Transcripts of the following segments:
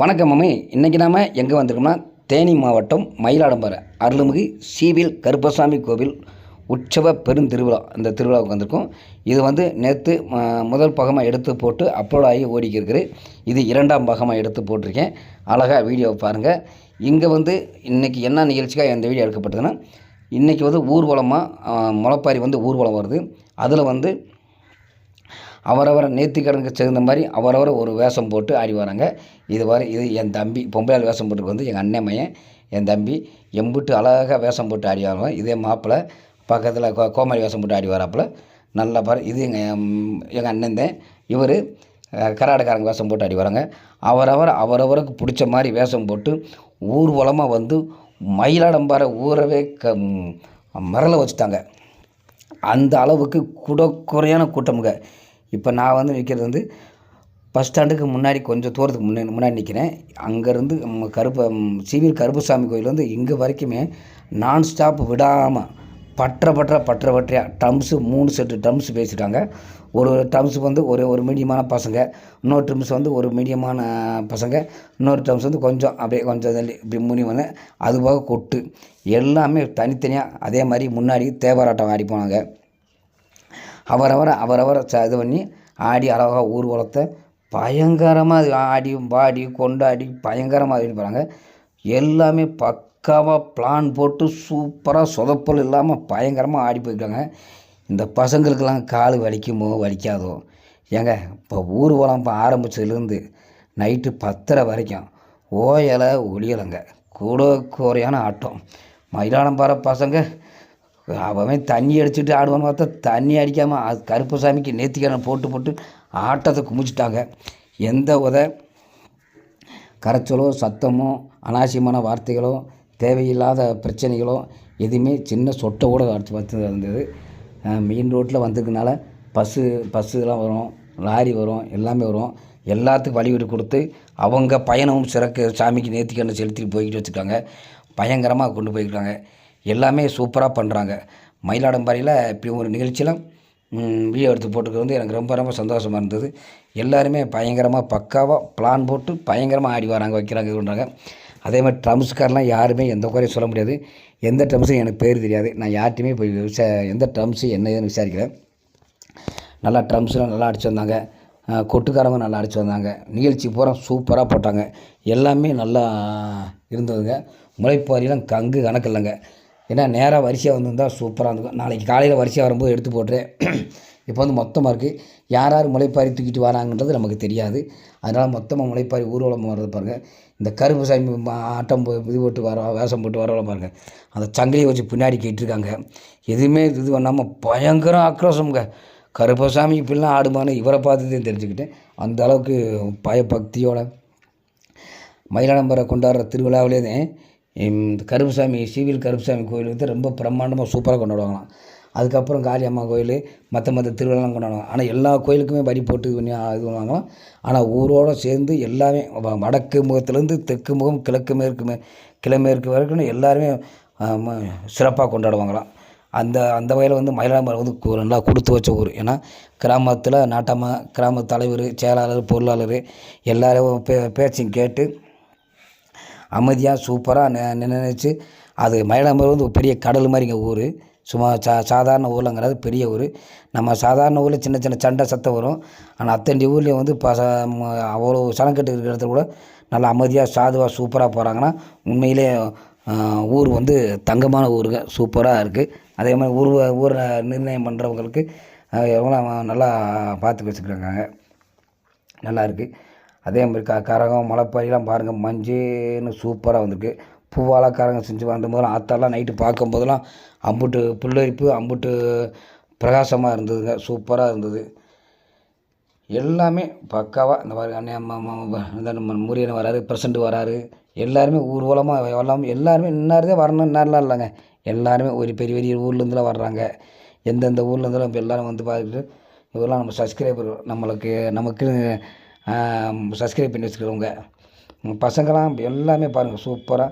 வணக்கம் மாமி. இன்றைக்கி நாம் எங்கே வந்திருக்கோம்னா தேனி மாவட்டம் மயிலாடும்பாறை அருள்மிகு சீவில் கருப்பசாமி கோவில் உற்சவ பெருந்திருவிழா. இந்த திருவிழாவுக்கு வந்திருக்கோம். இது வந்து நேற்று முதல் பாகமாக எடுத்து போட்டு அப்லோட் ஆகி ஓடிக்கி இருக்குது. இது இரண்டாம் பாகமாக எடுத்து போட்டிருக்கேன். அழகாக வீடியோவை பாருங்கள். இங்கே வந்து இன்றைக்கி என்ன நிகழ்ச்சிக்காக இந்த வீடியோ எடுக்கப்பட்டதுன்னா, இன்றைக்கி வந்து ஊர்வலமாக முளைப்பாரி வந்து ஊர்வலம் வருது. அதில் வந்து அவரவரை நேர்த்திக்கடனுக்கு சேர்ந்த மாதிரி அவரவரை ஒரு வேஷம் போட்டு ஆடி வராங்க. இது என் தம்பி பொம்பளையால் வேஷம் போட்டுருக்கு வந்து எங்கள் அண்ணன் மையன் என் தம்பி எம்பிட்டு அழகாக வேஷம் போட்டு ஆடி வரோம். இதே மாப்பிள்ளை பக்கத்தில் கோமாளி வேஷம் போட்டு ஆடி வராப்பில் நல்லா பாரு. இது எங்கள் அண்ணன் தான். இவர் கராடக்காரங்க வேஷம் போட்டு ஆடி வராங்க. அவரவருக்கு பிடிச்ச மாதிரி வேஷம் போட்டு ஊர்வலமாக வந்து மயிலாடும்பாறை ஊரவே மரள வச்சுட்டாங்க. அந்த அளவுக்கு குறையான கூட்டமுங்க. இப்போ நான் வந்து நிற்கிறது வந்து பஸ் ஸ்டாண்டுக்கு முன்னாடி கொஞ்சம் தூரத்துக்கு முன்னாடி நிற்கிறேன். அங்கேருந்து சீவில் கருப்பசாமி கோயில் வந்து இங்கே வரைக்குமே நான் ஸ்டாப் விடாமல் பற்றையாக ட்ரம்ஸு 3 செட்டு ட்ரம்ஸ் பேசிட்டாங்க. ஒரு ட்ரம்ஸ் வந்து ஒரு மீடியமான பசங்க, இன்னொரு ட்ரம்ஸ் வந்து ஒரு மீடியமான பசங்க, இன்னொரு ட்ரம்ஸ் வந்து கொஞ்சம் தள்ளி இப்படி முனி வந்து அதுபோக கொட்டு எல்லாமே தனித்தனியாக அதே மாதிரி முன்னாடி தேவராட்டம் ஆடி போனாங்க. அவரவரை இது பண்ணி ஆடி அழகாக ஊர்வலத்தை பயங்கரமாக ஆடி பாடி கொண்டாடி பயங்கரமாக ஆடி போகிறாங்க. எல்லாமே பக்காவாக பிளான் போட்டு சூப்பராக சொதப்பல் இல்லாமல் பயங்கரமாக ஆடி போயிருக்காங்க. இந்த பசங்களுக்கெல்லாம் கால் வலிக்குமோ வலிக்காதோ ஏங்க. இப்போ ஊர்வலம் இப்போ ஆரம்பித்ததுலேருந்து நைட்டு 10:30 வரைக்கும் ஓயலை ஒளியலைங்க. குறையான ஆட்டம். மயிலாடும்பாறை பசங்க அவன் தண்ணி அடிச்சுட்டு ஆடுவான்னு பார்த்தா தண்ணி அடிக்காமல் அது கருப்பசாமிக்கு நேர்த்திக்கடன் போட்டு ஆட்டத்தை குமிச்சிட்டாங்க. எந்த கரைச்சலோ சத்தமோ அனாவசியமான வார்த்தைகளோ தேவையில்லாத பிரச்சனைகளோ எதுவுமே சின்ன சொட்டை கூட பார்த்து இருந்தது. மெயின் ரோட்டில் வந்ததுனால பஸ்ஸுலாம் வரும், லாரி வரும், எல்லாமே வரும். எல்லாத்துக்கும் வழிவிட்டு கொடுத்து அவங்க பயணமும் சாமிக்கு நேர்த்திக்கடன் செலுத்திட்டு போய்கிட்டு வச்சுருக்காங்க. பயங்கரமாக கொண்டு போய்க்கிட்டாங்க. எல்லாமே சூப்பராக பண்ணுறாங்க. மயிலாடும்பாறையில் இப்படி ஒரு நிகழ்ச்சியில் வீடியோ எடுத்து போட்டுக்கிறது வந்து எனக்கு ரொம்ப சந்தோஷமாக இருந்தது. எல்லாருமே பயங்கரமாக பக்காவாக பிளான் போட்டு பயங்கரமாக ஆடி வராங்க, வைக்கிறாங்க, இது பண்ணுறாங்க. அதே மாதிரி ட்ரம்ஸ்காரெலாம் யாருமே எந்த குறையும் சொல்ல முடியாது. எந்த ட்ரம்ஸும் எனக்கு பேர் தெரியாது. நான் யார்ட்டையுமே போய் எந்த ட்ரம்ஸு என்ன ஏதுன்னு விசாரிக்கிறேன். நல்லா ட்ரம்ஸ்லாம் நல்லா அடிச்சு வந்தாங்க. கொட்டுக்காரங்க நல்லா அடிச்சு வந்தாங்க. நிகழ்ச்சி பூரா சூப்பராக போட்டாங்க. எல்லாமே நல்லா இருந்ததுங்க. முளைப்பாரிலாம் கணக்கு இல்லைங்க. ஏன்னா நேராக வரிசையாக வந்திருந்தால் சூப்பராக இருந்திருக்கும். நாளைக்கு காலையில் வரிசையாக வரும்போது எடுத்து போட்டுறேன். இப்போ வந்து மொத்தமாக இருக்குது. யார் முளைப்பாரி தூக்கிட்டு வராங்கன்றது நமக்கு தெரியாது. அதனால் மொத்தமாக முளைப்பாரி ஊர்வலம் வர்றது பாருங்கள். இந்த கருப்பசாமி ஆட்டம் இது போட்டு வேஷம் போட்டு வரவளம் பாருங்கள். அந்த சங்கிலியை வச்சு பின்னாடி கேட்டிருக்காங்க. எதுவுமே இது பண்ணாமல் பயங்கர ஆக்ரோஷம்ங்க. கருப்பசாமி இப்படிலாம் ஆடுமான்னு இவரை பார்த்துதான் தெரிஞ்சுக்கிட்டேன். அந்த அளவுக்கு பயபக்தியோட மயிலாடும்பாறை கொண்டாடுற திருவிழாவிலே தான் இந்த கருப்பசாமி சீவில் கருப்பசாமி கோயில் வந்து ரொம்ப பிரம்மாண்டமாக சூப்பராக கொண்டாடுவாங்களாம். அதுக்கப்புறம் காளியம்மா கோயில் மற்ற திருவிழாலாம் கொண்டாடுவாங்க. ஆனால் எல்லா கோயிலுக்குமே வரி போட்டு இது பண்ணுவாங்களாம். ஆனால் ஊரோடு சேர்ந்து எல்லாமே வடக்கு முகத்துலேருந்து தெற்கு முகம் கிழமேற்கு வரைக்கும் எல்லாருமே சிறப்பாக கொண்டாடுவாங்களாம். அந்த வகையில் வந்து மயிலாடும்பாறை வந்து நல்லா கொடுத்து வச்ச ஊர். ஏன்னா கிராமத்தில் கிராம தலைவர், செயலாளர், பொருளாளர் எல்லோரும் பேச்சையும் கேட்டு அமைதியாக சூப்பராக நினைச்சு அது மயிலாடும்பாறை வந்து பெரிய கடல் மாதிரிங்க ஊர். சும்மா சாதாரண ஊர்லங்கிறது பெரிய ஊர். நம்ம சாதாரண ஊரில் சின்ன சின்ன சண்டை சத்தம் வரும். ஆனால் அத்தண்டி ஊர்லேயும் வந்து அவ்வளோ சனக்கட்டு இருக்கிற இடத்துல கூட நல்லா அமைதியாக சாதுவாக சூப்பராக போகிறாங்கன்னா உண்மையிலே ஊர் வந்து தங்கமான ஊருங்க. சூப்பராக இருக்குது. அதே மாதிரி ஊரை நிர்ணயம் பண்ணுறவங்களுக்கு எவ்வளோ நல்லா பார்த்து வச்சுக்கிறாங்க. நல்லா இருக்குது. அதே மாதிரி கரகம் முளைப்பாரிலாம் பாருங்கள். மஞ்சள்னு சூப்பராக வந்திருக்கு. பூவாலக்காரங்க செஞ்சு வந்தபோதெல்லாம் ஆத்தாலாம் நைட்டு பார்க்கும்போதெல்லாம் அம்புட்டு புல்லரிப்பு அம்புட்டு பிரகாசமாக இருந்ததுங்க. சூப்பராக இருந்தது. எல்லாமே பக்காவாக இந்த மாதிரி அண்ணன் இந்த நம்ம முருகன் வராரு, பிரசண்ட் வராரு, எல்லாருமே ஊர்வலமாக எல்லாருமே இன்னாரதே வரணும் இன்னாரெலாம் இல்லைங்க. எல்லாருமே ஒரு பெரிய பெரிய ஊர்லேருந்துலாம் வர்றாங்க. எந்தெந்த ஊர்லேருந்துலாம் இப்போ எல்லோரும் வந்து பார்த்துட்டு இவரெல்லாம் நம்ம சப்ஸ்கிரைபர் நமக்கு சப்ஸ்கிரைப் பண்ணி வச்சுக்கிறவங்க பசங்களாம் எல்லாமே பாருங்கள் சூப்பராக.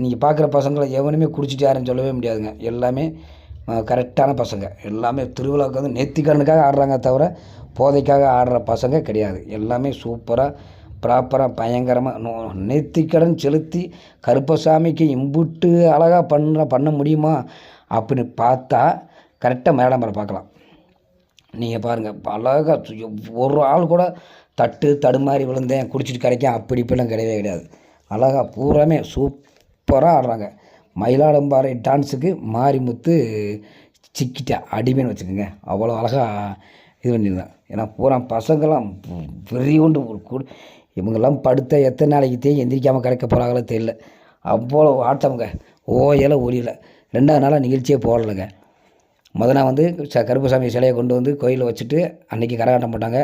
நீங்கள் பார்க்குற பசங்களை எவனுமே குடிச்சிட்டு யாருன்னு சொல்லவே முடியாதுங்க. எல்லாமே கரெக்டான பசங்க. எல்லாமே திருவிழாவுக்கு வந்து நேர்த்திக்கடனுக்காக ஆடுறாங்க தவிர போதைக்காக ஆடுற பசங்க கிடையாது. எல்லாமே சூப்பராக ப்ராப்பராக பயங்கரமாக நேர்த்திக்கடன் செலுத்தி கருப்பசாமிக்கு இம்புட்டு அழகாக பண்ண முடியுமா அப்படின்னு பார்த்தா கரெக்டாக மேடம்பரை பார்க்கலாம். நீங்கள் பாருங்கள் அழகாக ஒரு ஆள் கூட தடுமாறி விழுந்தேன் குடிச்சிட்டு கிடைக்கும் அப்படி இப்படிலாம் கிடையவே கிடையாது. அழகாக பூராமே சூப்பராக ஆடுறாங்க. மயிலாடும்பாறை டான்ஸுக்கு மாரிமுத்து சிக்கிட்டா அடிமைன்னு வச்சுக்கோங்க. அவ்வளோ அழகாக இது பண்ணியிருந்தேன். ஏன்னா பூரா பசங்களாம் பெரிய கொண்டு இவங்கெல்லாம் படுத்த எத்தனை நாளைக்கு எந்திரிக்காமல் கிடைக்க போகிறாங்களோ தெரியல. அவ்வளோ ஆட்டமுங்க. ஓயலை ஒளியில் 2ஆவது நாளாக நிகழ்ச்சியே போடலைங்க. நாள் வந்து கருப்பசாமி சிலையை கொண்டு வந்து கோயிலில் வச்சுட்டு அன்றைக்கி கரகாட்டம் போட்டாங்க.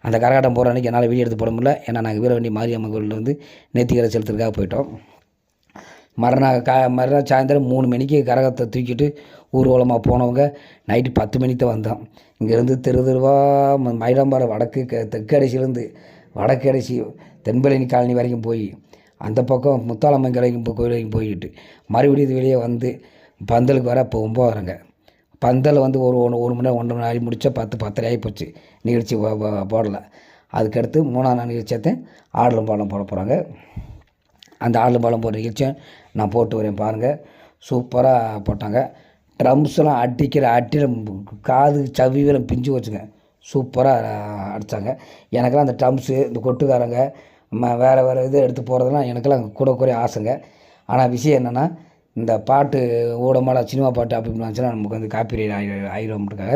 அந்த கரகாட்டம் போகிற அன்றைக்கி என்னால் வீடியோ எடுத்து போட முடியல. ஏன்னா நாங்கள் வீரவண்டி மாரியம்மன் கோயிலில் வந்து நேர்த்திக்கடை செலுத்துறதுக்காக போயிட்டோம். மறுநாள் சாயந்தரம் 3 மணிக்கு கரகத்தை தூக்கிட்டு ஊர்வலமாக போனவங்க நைட்டு 10 மணிக்கு தான் வந்தோம். இங்கேருந்து தெருவாக மயிலாடும்பாறை தெற்கு கடைசியிலேருந்து வடக்கு கடைசி தென்பழனி காலனி வரைக்கும் போய் அந்த பக்கம் முத்தாலம்மன் கோயில் வரைக்கும் போய்கிட்டு மறுபடியும் இது வெளியே வந்து பந்தலுக்கு வர இப்போ 9 வரங்க. பந்தல் வந்து ஒரு 1 மணி நேரம் 1.5 மணி நேரம் முடித்தா 10 ஆகி போச்சு. நிகழ்ச்சி போடலை. அதுக்கடுத்து 3ஆவது நாள் நிகழ்ச்சியத்தையும் ஆடலும் பாலம் போட போகிறாங்க. அந்த ஆடலும் பாலம் போடுற நிகழ்ச்சியை நான் போட்டு வரேன் பாருங்கள். சூப்பராக போட்டாங்க. ட்ரம்ஸ்லாம் அடியில் காது சவிவெல்லாம் பிஞ்சு வச்சுங்க. சூப்பராக அடித்தாங்க. எனக்கெல்லாம் அந்த ட்ரம்ஸு இந்த கொட்டுக்காரங்க வேறு இது எடுத்து போகிறதுலாம் எனக்கெல்லாம் கூட குறைய ஆசைங்க. ஆனால் விஷயம் என்னென்னா இந்த பாட்டு ஊடமாட சினிமா பாட்டு அப்படின்னுச்சுன்னா நமக்கு வந்து காப்பிரைட் ஆயிடும்ன்றக்காக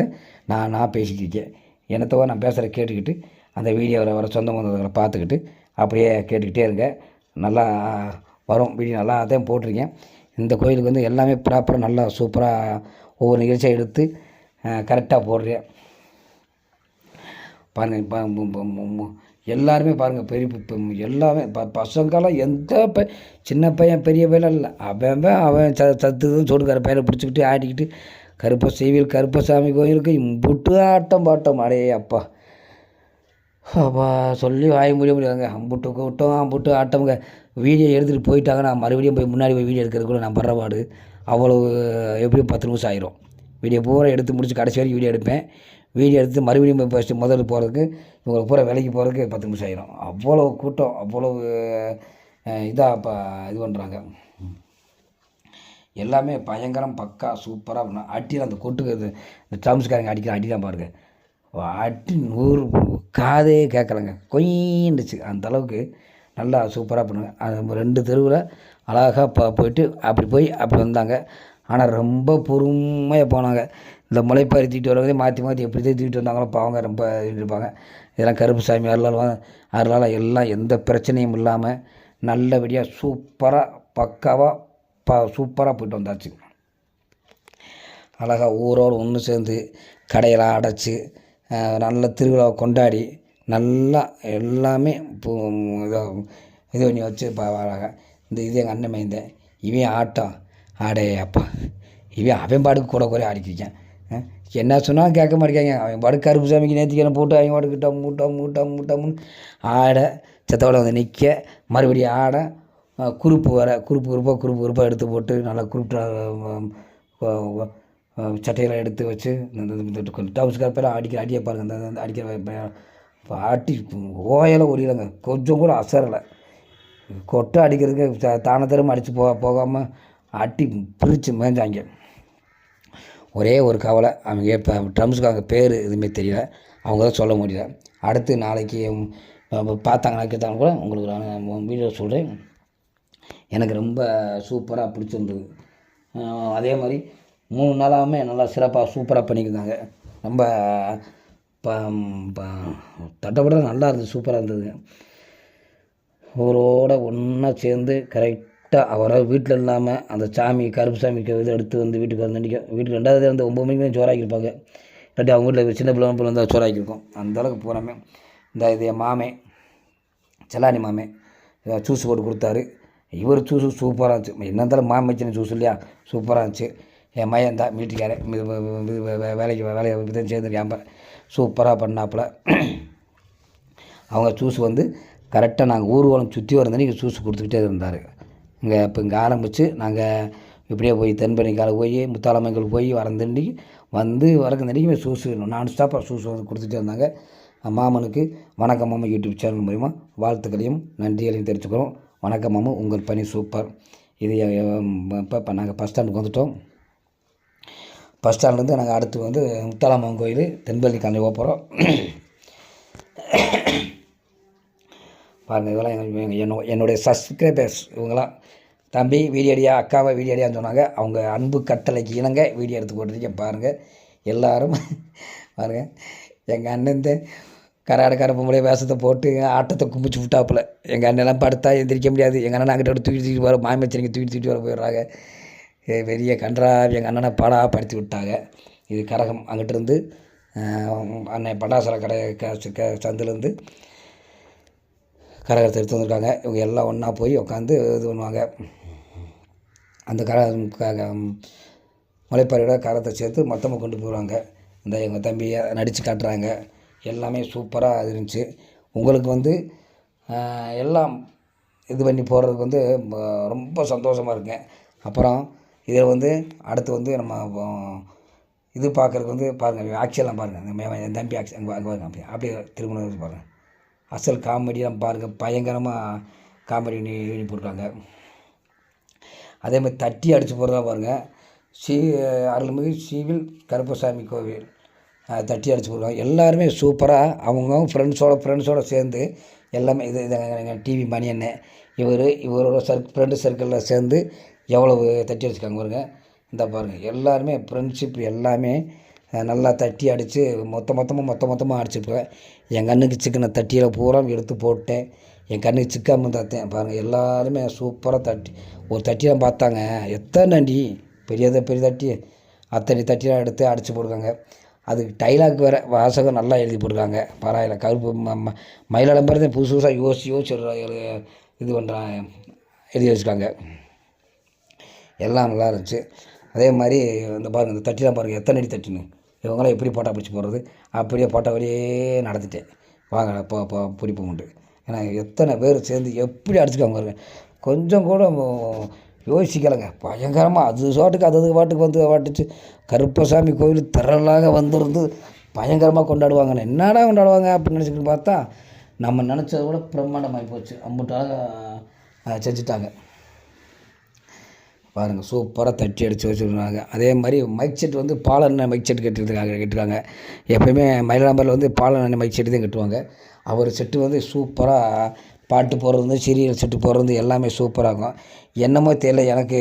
நான் பேசிட்டு இருக்கேன். என்னத்தவோ நான் பேசுகிற கேட்டுக்கிட்டு அந்த வீடியோவில் வர சொந்த பந்தங்களை பார்த்துக்கிட்டு அப்படியே கேட்டுக்கிட்டே இருங்க. நல்லா வரும் வீடியோ. நல்லா தான் போட்டிருக்கேன். இந்த கோயிலுக்கு வந்து எல்லாமே ப்ராப்பராக நல்லா சூப்பராக ஒவ்வொரு நிகழ்ச்சியாக எடுத்து கரெக்டாக போடுறேன் பாருங்கள். எல்லாருமே பாருங்கள் பெரிய எல்லாமே பசங்களாம் எந்த சின்ன பையன் பெரிய பையன் இல்லை. அவன் சத்துதும் சோடுக்கார பையனை பிடிச்சிக்கிட்டு ஆடிக்கிட்டு கருப்பசாமி கோயிலுக்கு இம்புட்டு ஆட்டம் பாட்டம் அடையே அப்பா சொல்லி வாய முடியாதுங்க. அம்புட்டு கூட்டம் அம்புட்டு ஆட்டமுங்க. வீடியோ எடுத்துகிட்டு போயிட்டாங்க. நான் மறுபடியும் போய் முன்னாடி போய் வீடியோ எடுக்கிறதுக்குள்ள நான் படுறபாடு அவ்வளோ எப்படியும் 10 நிமிஷம் ஆயிரும். வீடியோ பூரா எடுத்து முடிச்சு கடைசி வரைக்கும் வீடியோ எடுப்பேன். வீடியோ எடுத்து மறுபடியும் போய் ஃபஸ்ட்டு முதல்ல போகிறதுக்கு இவங்களை பூரா வேலைக்கு போகிறதுக்கு 10 நிமிஷம் ஆயிரும். அவ்வளோ கூட்டம் அவ்வளோ இதாக இது பண்ணுறாங்க. எல்லாமே பயங்கரம் பக்கா சூப்பராக பண்ண அட்டியில் அந்த கொட்டுக்கு இந்த ட்ரம்ஸ்காரங்க அடிக்கிற அடி தான் பாருங்கள். அடி 100 காதே கேட்கலங்க. கொயின்னுச்சு அந்தளவுக்கு நல்லா சூப்பராக பண்ணுங்க. அது 2 தெருவில் அழகாக போயிட்டு அப்படி வந்தாங்க. ஆனால் ரொம்ப பொறுமையாக போனாங்க. இந்த முளைப்பாரி தூக்கிட்டு வரவங்க மாற்றி எப்படி தான் தூக்கிட்டு வந்தாங்களோ பாவங்க ரொம்ப இருப்பாங்க. இதெல்லாம் கருப்பசாமி அருளால் எல்லாம் எந்த பிரச்சனையும் இல்லாமல் நல்லபடியாக சூப்பராக பக்காவாக சூப்பராக போயிட்டு வந்தாச்சு. அழகாக ஊரோடு ஒன்று சேர்ந்து கடையெல்லாம் அடைச்சி நல்ல திருவிழாவை கொண்டாடி நல்லா எல்லாமே இது பண்ணி வச்சு அழகாக இது எங்கள் அண்ணன் மைந்தேன். இவன் ஆட்டம் ஆடே அப்பா அவன் பாடுக்கு கூட குறைய ஆடிக்கிருக்கேன். என்ன சொன்னாலும் கேட்க மாட்டேங்க. அவன் பாடு கருப்புசாமிக்கு நேர்த்திக்கெல்லாம் போட்டு அவங்க பாடுக்கிட்ட மூட்டை ஆட செத்தோட வந்து நிற்க மறுபடியும் ஆட குறுப்பாக எடுத்து போட்டு நல்லா சட்டையெல்லாம் எடுத்து வச்சு டவுன்ஸ்கார் பேர் அடியை பாருங்கள். அந்த அடிக்கிற ஆட்டி ஓயலை ஒடியலைங்க. கொஞ்சம் கூட அசரலை. கொட்டை அடிக்கிறதுக்கு தானத்தரும் அடித்து போகாமல் அட்டி பிரித்து மேய்ஞ்சாங்க. ஒரே ஒரு கவலை அவங்க இப்போ ட்ரம்ஸுக்கு பேர் எதுவுமே தெரியல. அவங்க தான் சொல்ல முடியல. அடுத்து நாளைக்கு பார்த்தாங்கன்னா கேட்டாங்க கூட உங்களுக்கு நான் வீடியோ சொல்கிறேன். எனக்கு ரொம்ப சூப்பராக பிடிச்சிருந்தது. அதே மாதிரி 3 நாளாகவே நல்லா சிறப்பாக சூப்பராக பண்ணியிருந்தாங்க. ரொம்ப தட்டப்பட நல்லா இருந்தது. சூப்பராக இருந்ததுங்க. அவரோட ஒன்றா சேர்ந்து கரெக்டாக அவரால் வீட்டில் இல்லாமல் அந்த கருப்புசாமிக்கு இது எடுத்து வந்து வீட்டுக்கு வீட்டுக்கு 2வது வந்து 9 மணிக்கு தான் சோறாக்கியிருப்பாங்க. இல்லாட்டி அவங்க வீட்டில் சின்ன பிள்ளை வந்தால் சோறாக்கியிருக்கோம். அந்தளவுக்கு போகிறாமே இது என் மாமே செல்லானி மாமே ஜூஸ் போட்டு கொடுத்தாரு. இவர் ஜூஸு சூப்பராக இருந்துச்சு. என்ன இருந்தாலும் மாமே வச்சுன்னு ஜூஸ் இல்லையா, சூப்பராக இருந்துச்சு. என் மையன் தான் வீட்டுக்காரன் வேலையை விதம் சேர்ந்துருக்காம சூப்பராக பண்ணாப்புல. அவங்க ஜூஸ் வந்து கரெக்டாக நாங்கள் ஊர்வலம் சுற்றி வரந்தன்னைக்கு ஜூஸ் கொடுத்துக்கிட்டே இருந்தார். இங்கே ஆரம்பித்து நாங்கள் இப்படியே போய் தென்பெண்ணிக்கால போய் முத்தாலம்மங்களுக்கு போய் வரந்தன்னைக்கு வந்து வரந்தன்னைக்குமே ஜூஸ் நான் ஸ்டாப்பாக ஜூஸ் வந்து கொடுத்துட்டே இருந்தாங்க. மாமனுக்கு வணக்கம் மாமா யூடியூப் சேனல் மூலிமா வாழ்த்துக்களையும் நன்றிகளையும் தெரிவிச்சுக்கிறோம். வணக்கம் மாமா, உங்கள் பணி சூப்பர். இது இப்போ நாங்கள் பஸ் ஸ்டாண்டுக்கு வந்துவிட்டோம். பஸ் ஸ்டாண்ட்லேருந்து நாங்கள் அடுத்து வந்து முத்தாலம்மன் கோயில் தென்பள்ளி காலனி போகிறோம். பாருங்கள், இதெல்லாம் என்னுடைய சப்ஸ்கிரைபர்ஸ். இவங்களாம் தம்பி வீடியோ அடியா, அக்காவை வீடியோ அடியான்னு சொன்னாங்க. அவங்க அன்பு கட்டளைக்கு இணங்க வீடியோ எடுத்து போட்டுருக்கேன். பாருங்கள் எல்லோரும் பாருங்கள். எங்கள் அண்ணன் கராட பொம்பளை வேஷத்தை போட்டு ஆட்டத்தை கும்பிச்சு விட்டாப்புல. எங்கள் அண்ணெல்லாம் படுத்தா எந்திரிக்க முடியாது. எங்கள் அண்ணன் அங்கிட்ட தூக்கிட்டு வர மாமச்சனைக்கு தூக்கிட்டு வர போயிடுறாங்க. பெரிய கன்றாவி எங்கள் அண்ணனை படுத்தி விட்டாங்க. இது கரகம். அங்கிட்டிருந்து அண்ணன் பண்டாசர கடை சந்திலேருந்து கரகத்தை எடுத்து வந்திருக்காங்க. இவங்க எல்லாம் ஒன்றா போய் உட்காந்து இது பண்ணுவாங்க. அந்த மலைப்பாறையோட கரத்தை சேர்த்து மொத்தமாக கொண்டு போடுவாங்க. இந்த எங்கள் தம்பியை நடித்து காட்டுறாங்க. எல்லாமே சூப்பராக இருந்துச்சு. உங்களுக்கு வந்து எல்லாம் இது பண்ணி போடுறதுக்கு வந்து ரொம்ப சந்தோஷமாக இருக்குங்க. அப்புறம் இதில் வந்து அடுத்து வந்து நம்ம இது பார்க்குறதுக்கு வந்து பாருங்கள், ஆக்ஷன்லாம் பாருங்கள். என் தம்பி ஆக்ஷன் அங்கே பாருங்க, அப்படியே திருமணம் பாருங்கள். அசல் காமெடியெலாம் பாருங்கள், பயங்கரமாக காமெடி பண்ணி போட்டிருக்காங்க. அதே மாதிரி தட்டி அடித்து போகிறதா பாருங்கள். அருள்மிகு சிவில் கருப்பசாமி கோவில் தட்டி அடித்து போடுவாங்க. எல்லாருமே சூப்பராக அவங்கவுங்க ஃப்ரெண்ட்ஸோடு சேர்ந்து எல்லாமே இது டிவி மணி அண்ணன் இவரோட ஃப்ரெண்டு சர்க்கிளில் சேர்ந்து எவ்வளவு தட்டி அடிச்சுக்காங்க பாருங்கள். இந்த பாருங்கள், எல்லாருமே ஃப்ரெண்ட்ஷிப் எல்லாமே நல்லா தட்டி அடித்து மொத்தமாக அடிச்சுருப்பேன். என் கண்ணுக்கு சிக்கனை தட்டியில் பூரா எடுத்து போட்டேன். என் கண்ணுக்கு சிக்காமல் தத்தேன். பாருங்கள், எல்லாருமே சூப்பராக ஒரு தட்டியெல்லாம் பார்த்தாங்க. எத்தனை அடி பெரிய தட்டி, அத்தனை தட்டியெல்லாம் எடுத்து அடித்து போடுறாங்க. அதுக்கு டைலாக் வேறு வாசகம் நல்லா எழுதி போட்டிருக்காங்க. பரவாயில்ல. கருப்பு மயிலாளம்பரத்தை புதுசாக யோசிச்சு இது பண்ணுறாங்க, எழுதி வச்சுருக்காங்க. எல்லாம் நல்லா இருந்துச்சு. அதே மாதிரி இந்த பாருங்கள், இந்த தட்டிலாம் பாருங்கள் எத்தனை அடி தட்டின்னு. இவங்களாம் எப்படி போட்டா பிடிச்சி போடுறது, அப்படியே போட்டா வழியே நடந்துட்டேன். வாங்க பிடிப்போம் உண்டு. ஏன்னா எத்தனை பேர் சேர்ந்து எப்படி அடிச்சுக்காங்க பாருங்க. கொஞ்சம் கூட யோசிக்கலைங்க. பயங்கரமாக அது பாட்டுக்கு வந்து வாட்டுச்சு. கருப்பசாமி கோவில் திரளாக வந்திருந்து பயங்கரமாக கொண்டாடுவாங்கன்னு. என்னடா கொண்டாடுவாங்க அப்படின்னு நினச்சிக்கிட்டு பார்த்தா நம்ம நினச்சதை விட பிரம்மாண்டமாகி போச்சு. அம்புட்டாக செஞ்சுட்டாங்க. பாருங்கள், சூப்பராக தட்டி அடித்து வச்சுருக்காங்க. அதே மாதிரி மைக் செட் வந்து பாலண்ண மைக் செட் கேட்டிருக்காங்க. எப்போயுமே மயிலாம்பரில் வந்து பாலண்ண மைக் செட்டு தான் கட்டுவாங்க. அவர் செட்டு வந்து சூப்பராக பாட்டு போடுறது, சீரியல் செட்டு போடுறது எல்லாமே சூப்பராக இருக்கும். என்னமோ தெரியல, எனக்கு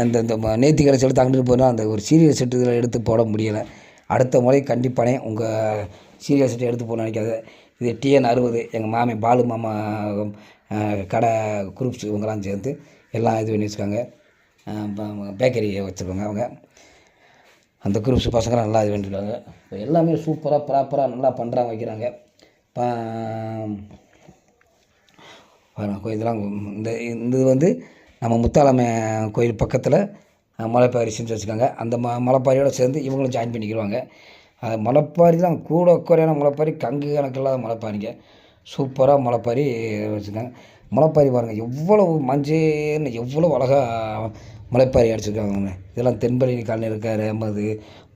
அந்த நேர்த்திக்கடை செட்டு அங்கிட்டு போனால் அந்த ஒரு சீரியல் செட்டு இதில் எடுத்து போட முடியலை. அடுத்த முறை கண்டிப்பானே உங்கள் சீரியல் செட்டு எடுத்து போட நினைக்காது. இது TN60 எங்கள் மாமி பாலு மாமா கடை குரூப்ஸ் இவங்கெல்லாம் சேர்ந்து எல்லாம் இது பண்ணி வச்சுருக்காங்க. பேக்கரி வச்சுருக்காங்க. அவங்க அந்த குரூப்ஸ் பசங்களாம் நல்லா இது பண்ணியிருக்காங்க. எல்லாமே சூப்பராக ப்ராப்பராக நல்லா பண்ணுறாங்க, வைக்கிறாங்க. இதெல்லாம் இந்த வந்து நம்ம முத்தாலம்மன் கோயில் பக்கத்தில் மலைப்பாரி செஞ்சு வச்சுருக்காங்க. அந்த மலைப்பாரியோடு சேர்ந்து இவங்களும் ஜாயின் பண்ணிக்கிடுவாங்க. மலைப்பாரி தான் கூட குறையான மலைப்பாரி, கங்கு கணக்கில்லாத மலைப்பாரிங்க. சூப்பராக மலைப்பாரி வச்சுருக்காங்க. மலைப்பாரி பாருங்கள், எவ்வளவு மஞ்சள்னு எவ்வளோ அழகாக மலைப்பாரி அடிச்சிருக்காங்க. இதெல்லாம் தென்பள்ளி காலனி இருக்கார் அம்மது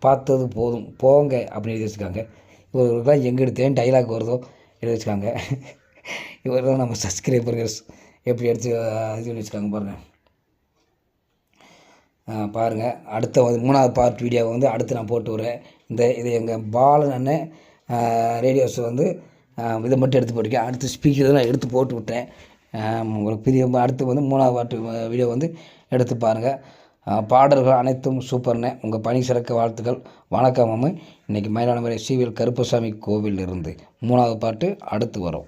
பார்த்தது போதும் போங்க அப்படின்னு எழுதி வச்சுருக்காங்க. இவர்களுக்கெல்லாம் எங்கே எடுத்தேன் டைலாக் வருதோ எழுதி வச்சுருக்காங்க. இவர் தான் நம்ம சப்ஸ்கிரைபர்ஸ் எப்படி எடுத்து இது பண்ணி வச்சுருக்காங்க பாருங்கள். பாருங்கள், அடுத்த 3வது பார்ட் வீடியோவை வந்து அடுத்து நான் போட்டு விட்றேன். இது எங்கள் பாலன் அண்ணன் ரேடியோஸ் வந்து இதை மட்டும் எடுத்து போட்டிருக்கேன். அடுத்து ஸ்பீக்கர் இதெல்லாம் எடுத்து போட்டு விட்டேன். உங்களுக்கு பெரிய அடுத்து வந்து 3வது பார்ட் வீடியோ வந்து எடுத்து பாருங்கள். பாடல்கள் அனைத்தும் சூப்பர்னே. உங்கள் பணி சிறக்க வாழ்த்துக்கள். வணக்கம் மாமு. இன்றைக்கி மயிலாடுதுறை சிவில் கருப்பசாமி கோவிலிருந்து 3வது பார்ட்டு அடுத்து வரும்.